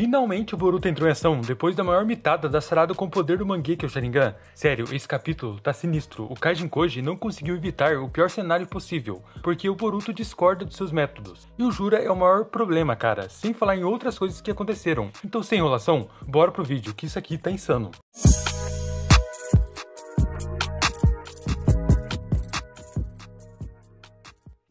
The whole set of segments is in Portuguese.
Finalmente o Boruto entrou em ação, depois da maior mitada da Sarada com o poder do Mangekyo Sharingan. Sério, esse capítulo tá sinistro. O Kaijin Koji não conseguiu evitar o pior cenário possível, porque o Boruto discorda de seus métodos. E o Jura é o maior problema, cara, sem falar em outras coisas que aconteceram. Então, sem enrolação, bora pro vídeo, que isso aqui tá insano.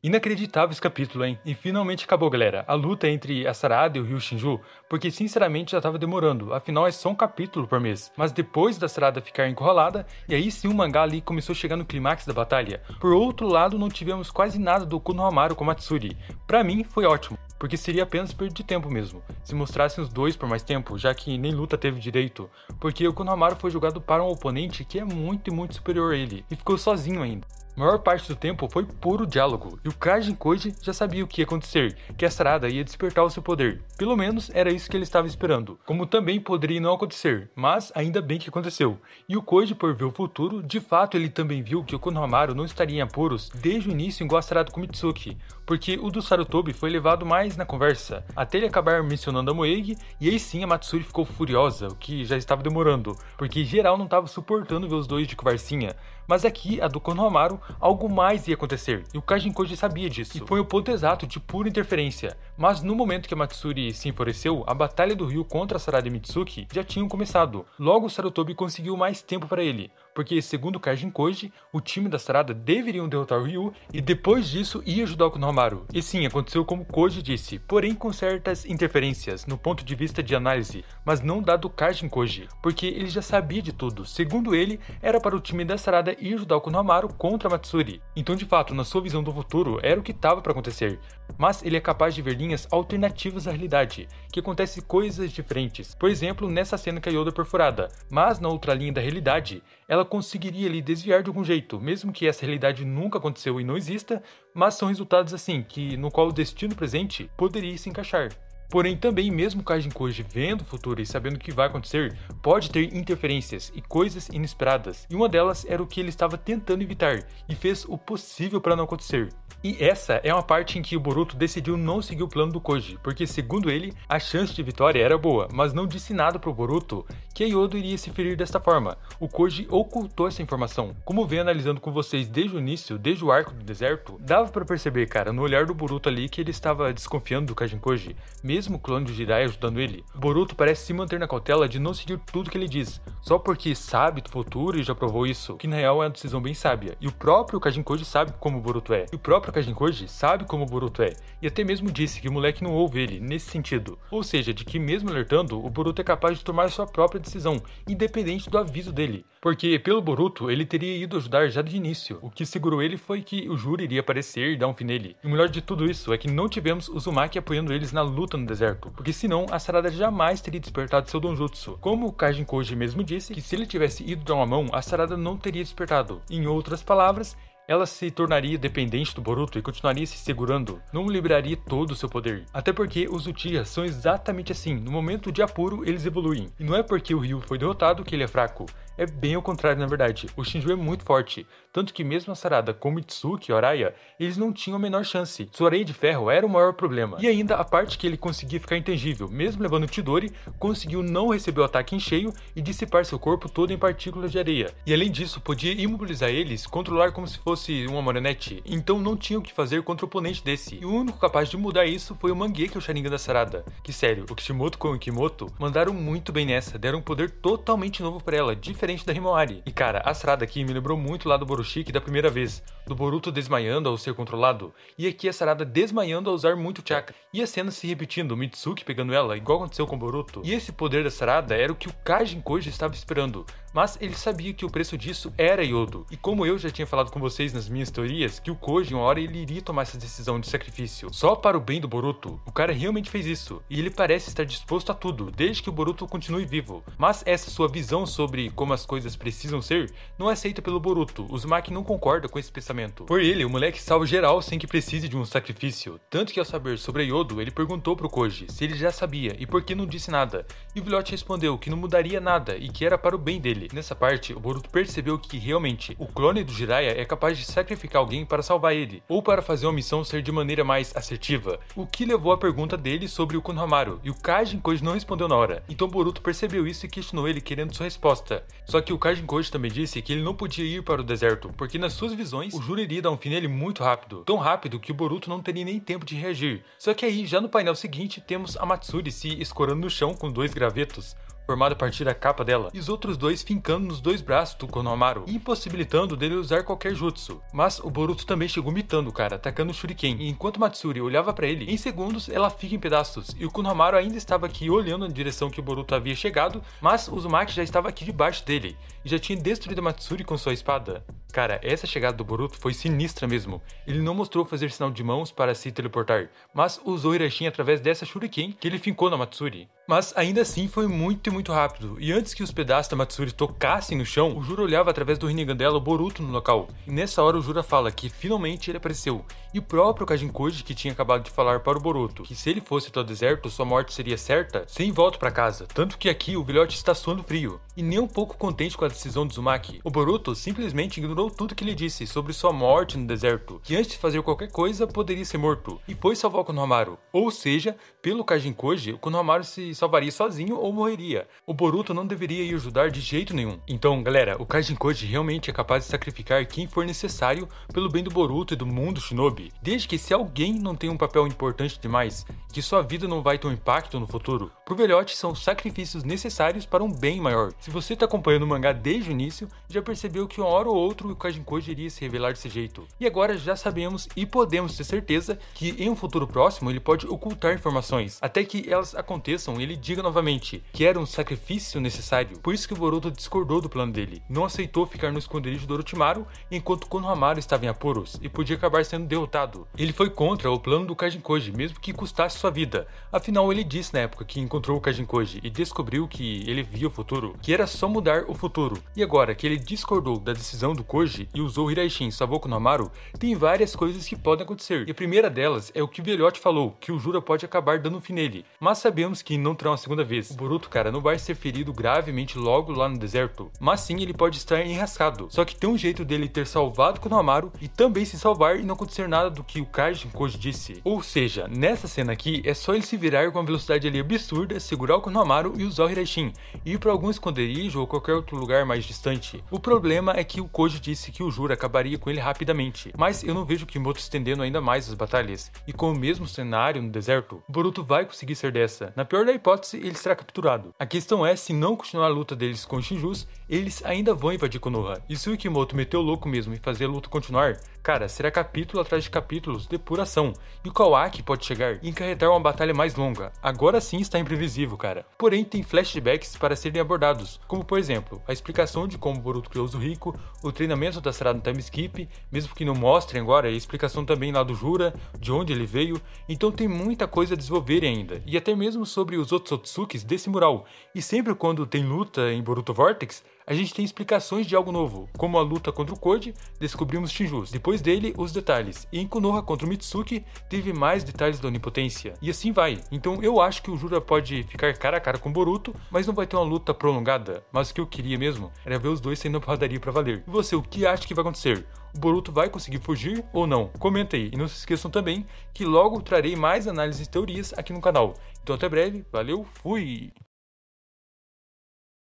Inacreditável esse capítulo, hein? E finalmente acabou, galera. A luta entre a Sarada e o Ryu Shinju, porque sinceramente já tava demorando, afinal é só um capítulo por mês. Mas depois da Sarada ficar encurralada, e aí sim o mangá ali começou a chegar no clímax da batalha. Por outro lado, não tivemos quase nada do Konohamaru com Matsuri. Pra mim, foi ótimo, porque seria apenas perda de tempo mesmo, se mostrassem os dois por mais tempo, já que nem luta teve direito, porque o Konohamaru foi jogado para um oponente que é muito superior a ele, e ficou sozinho ainda. A maior parte do tempo foi puro diálogo, e o Kaijin Koji já sabia o que ia acontecer, que a Sarada ia despertar o seu poder. Pelo menos era isso que ele estava esperando, como também poderia não acontecer, mas ainda bem que aconteceu. E o Koji, por ver o futuro, de fato ele também viu que o Konohamaru não estaria em apuros desde o início igual a Sarada com Mitsuki, porque o do Sarutobi foi levado mais na conversa, até ele acabar mencionando a Moegi, e aí sim a Matsuri ficou furiosa, o que já estava demorando, porque geral não estava suportando ver os dois de conversinha. Mas aqui, a do Konohamaru, algo mais ia acontecer, e o Kaijin Koji sabia disso, e foi o ponto exato de pura interferência. Mas no momento que a Matsuri se enfureceu, a batalha do Ryu contra a Sarada e Mitsuki já tinham começado. Logo o Sarutobi conseguiu mais tempo para ele, porque segundo o Kaijin Koji, o time da Sarada deveriam derrotar o Ryu, e depois disso ia ajudar o Konohamaru. E sim, aconteceu como Koji disse, porém com certas interferências no ponto de vista de análise, mas não dado o Kaijin Koji, porque ele já sabia de tudo. Segundo ele, era para o time da Sarada ir ajudar o Konohamaru contra a Matsuri. Então de fato, na sua visão do futuro, era o que estava para acontecer. Mas ele é capaz de ver linhas alternativas à realidade, que acontecem coisas diferentes. Por exemplo, nessa cena que a Yoda é perfurada, mas na outra linha da realidade, ela conseguiria ali desviar de algum jeito, mesmo que essa realidade nunca aconteceu e não exista, mas são resultados assim, no qual o destino presente poderia se encaixar. Porém, também mesmo Kaijin Koji vendo o futuro e sabendo o que vai acontecer, pode ter interferências e coisas inesperadas, e uma delas era o que ele estava tentando evitar, e fez o possível para não acontecer. E essa é uma parte em que o Boruto decidiu não seguir o plano do Koji, porque segundo ele, a chance de vitória era boa, mas não disse nada pro Boruto que a Yoda iria se ferir desta forma. O Koji ocultou essa informação. Como venho analisando com vocês desde o início, desde o arco do deserto, dava para perceber, cara, no olhar do Boruto ali que ele estava desconfiando do Kaijin Koji, mesmo o clone do Jiraiya ajudando ele. O Boruto parece se manter na cautela de não seguir tudo que ele diz, só porque sabe do futuro e já provou isso, que na real é uma decisão bem sábia. E o próprio Kaijin Koji sabe como o Boruto é. E o próprio Kaijin Koji sabe como o Boruto é, e até mesmo disse que o moleque não ouve ele, nesse sentido. Ou seja, de que mesmo alertando, o Boruto é capaz de tomar sua própria decisão, independente do aviso dele. Porque, pelo Boruto, ele teria ido ajudar já de início. O que segurou ele foi que o Juro iria aparecer e dar um fim nele. E o melhor de tudo isso é que não tivemos Uzumaki apoiando eles na luta no deserto, porque senão a Sarada jamais teria despertado seu Donjutsu. Como o Kaijin Koji mesmo disse, que se ele tivesse ido dar uma mão, a Sarada não teria despertado. Em outras palavras, ela se tornaria dependente do Boruto e continuaria se segurando, não liberaria todo o seu poder. Até porque os Uchihas são exatamente assim, no momento de apuro eles evoluem. E não é porque o Ryu foi derrotado que ele é fraco, é bem ao contrário na verdade, o Shinju é muito forte, tanto que mesmo a Sarada com Mitsuki e Araya, eles não tinham a menor chance. Sua areia de ferro era o maior problema. E ainda a parte que ele conseguia ficar intangível, mesmo levando o Chidori, conseguiu não receber o ataque em cheio e dissipar seu corpo todo em partículas de areia. E além disso, podia imobilizar eles, controlar como se fosse uma marionete, então não tinha o que fazer contra o oponente desse. E o único capaz de mudar isso foi o Mangekyo Sharingan da Sarada. Que sério, o Kishimoto com o Kimoto mandaram muito bem nessa, deram um poder totalmente novo pra ela, diferente da Himawari. E cara, a Sarada aqui me lembrou muito lá do Boroshiki da primeira vez, do Boruto desmaiando ao ser controlado, e aqui a Sarada desmaiando ao usar muito chakra, e a cena se repetindo, o Mitsuki pegando ela, igual aconteceu com o Boruto. E esse poder da Sarada era o que o Kaijin Koji estava esperando, mas ele sabia que o preço disso era Yodo. E como eu já tinha falado com vocês nas minhas teorias, que o Koji uma hora ele iria tomar essa decisão de sacrifício, só para o bem do Boruto, o cara realmente fez isso, e ele parece estar disposto a tudo, desde que o Boruto continue vivo. Mas essa sua visão sobre como as coisas precisam ser, não é aceita pelo Boruto. O Uzumaki não concorda com esse pensamento. Por ele, o moleque salva geral sem que precise de um sacrifício. Tanto que ao saber sobre a Yodo, ele perguntou pro Koji se ele já sabia e por que não disse nada. E o filhote respondeu que não mudaria nada e que era para o bem dele. Nessa parte, o Boruto percebeu que realmente o clone do Jiraiya é capaz capaz de sacrificar alguém para salvar ele, ou para fazer uma missão ser de maneira mais assertiva, o que levou à pergunta dele sobre o Konohamaru, e o Kajin Koji não respondeu na hora. Então Boruto percebeu isso e questionou ele querendo sua resposta. Só que o Kajin Koji também disse que ele não podia ir para o deserto, porque nas suas visões o Juro iria dar um fim nele muito rápido, tão rápido que o Boruto não teria nem tempo de reagir. Só que aí, já no painel seguinte, temos a Matsuri se escorando no chão com 2 gravetos, formado a partir da capa dela, e os outros 2 fincando nos 2 braços do Konohamaru, impossibilitando dele usar qualquer jutsu. Mas o Boruto também chegou mitando o cara, atacando o Shuriken, e enquanto Matsuri olhava pra ele, em segundos ela fica em pedaços, e o Konohamaru ainda estava aqui olhando na direção que o Boruto havia chegado, mas o Uzumaki já estava aqui debaixo dele, e já tinha destruído a Matsuri com sua espada. Cara, essa chegada do Boruto foi sinistra mesmo. Ele não mostrou fazer sinal de mãos para se teleportar, mas usou Hirashin através dessa Shuriken que ele fincou na Matsuri. Mas ainda assim foi muito rápido, e antes que os pedaços da Matsuri tocassem no chão, o Juro olhava através do Rinnegan dela o Boruto no local. E nessa hora o Juro fala que finalmente ele apareceu, e o próprio Kajin Koji que tinha acabado de falar para o Boruto que se ele fosse até o deserto sua morte seria certa, sem volta para casa, tanto que aqui o velhote está suando frio. E nem um pouco contente com a decisão de Uzumaki, o Boruto simplesmente ignorou tudo que ele disse sobre sua morte no deserto, que antes de fazer qualquer coisa poderia ser morto, e foi salvar o Konohamaru. Ou seja, pelo Kajin Koji, o Konohamaru se salvaria sozinho ou morreria. O Boruto não deveria ir ajudar de jeito nenhum. Então, galera, o Kajin Koji realmente é capaz de sacrificar quem for necessário pelo bem do Boruto e do mundo Shinobi, desde que se alguém não tem um papel importante demais, que sua vida não vai ter um impacto no futuro, pro velhote são sacrifícios necessários para um bem maior. Se você tá acompanhando o mangá desde o início, já percebeu que uma hora ou outra o Kajin Koji iria se revelar desse jeito. E agora já sabemos e podemos ter certeza que em um futuro próximo ele pode ocultar informações, até que elas aconteçam e ele diga novamente que era um sacrifício necessário. Por isso que o Boruto discordou do plano dele, não aceitou ficar no esconderijo do Orochimaru enquanto Konohamaru estava em apuros e podia acabar sendo derrotado. Ele foi contra o plano do Kajin Koji, mesmo que custasse sua vida. Afinal, ele disse na época que encontrou o Kajin Koji e descobriu que ele via o futuro, que era só mudar o futuro. E agora que ele discordou da decisão do Koji e usou Hirashin e salvou Konohamaru, tem várias coisas que podem acontecer. E a primeira delas é o que o velhote falou, que o Juro pode acabar dando um fim nele. Mas sabemos que não terá uma segunda vez. O Boruto, cara, não vai ser ferido gravemente logo lá no deserto, mas sim ele pode estar enrascado. Só que tem um jeito dele ter salvado Konohamaru e também se salvar e não acontecer nada do que o Kajin Koji disse. Ou seja, nessa cena aqui é só ele se virar com uma velocidade ali absurda, segurar o Konohamaru e usar o Hirashin, e ir para algum esconderijo ou qualquer outro lugar mais distante. O problema é que o Koji disse que o Juro acabaria com ele rapidamente, mas eu não vejo o Kimoto estendendo ainda mais as batalhas, e com o mesmo cenário no deserto, o Boruto vai conseguir ser dessa. Na pior da hipótese, ele será capturado. A questão é, se não continuar a luta deles com os Shinjus, eles ainda vão invadir Konoha. E se o Kimoto meteu o louco mesmo e fazer a luta continuar, cara, será capítulo atrás de capítulos de pura ação, e o Kawaki pode chegar e encarretar uma batalha mais longa. Agora sim está imprevisível, cara. Porém, tem flashbacks para serem abordados, como por exemplo, a explicação de como Boruto criou o Zuhiko, o treinamento da Sarada no time skip, mesmo que não mostrem agora, a explicação também lá do Jura, de onde ele veio. Então tem muita coisa a desenvolverem ainda, e até mesmo sobre os outros Otsukis desse mural. E sempre quando tem luta em Boruto Vortex, a gente tem explicações de algo novo, como a luta contra o Koji, descobrimos Shinjus, depois dele os detalhes, e em Konoha contra o Mitsuki teve mais detalhes da onipotência, e assim vai. Então eu acho que o Jura pode ficar cara a cara com o Boruto, mas não vai ter uma luta prolongada, mas o que eu queria mesmo era ver os dois saindo porradaria pra valer. E você, o que acha que vai acontecer? O Boruto vai conseguir fugir ou não? Comenta aí, e não se esqueçam também que logo trarei mais análises e teorias aqui no canal. Então até breve, valeu, fui!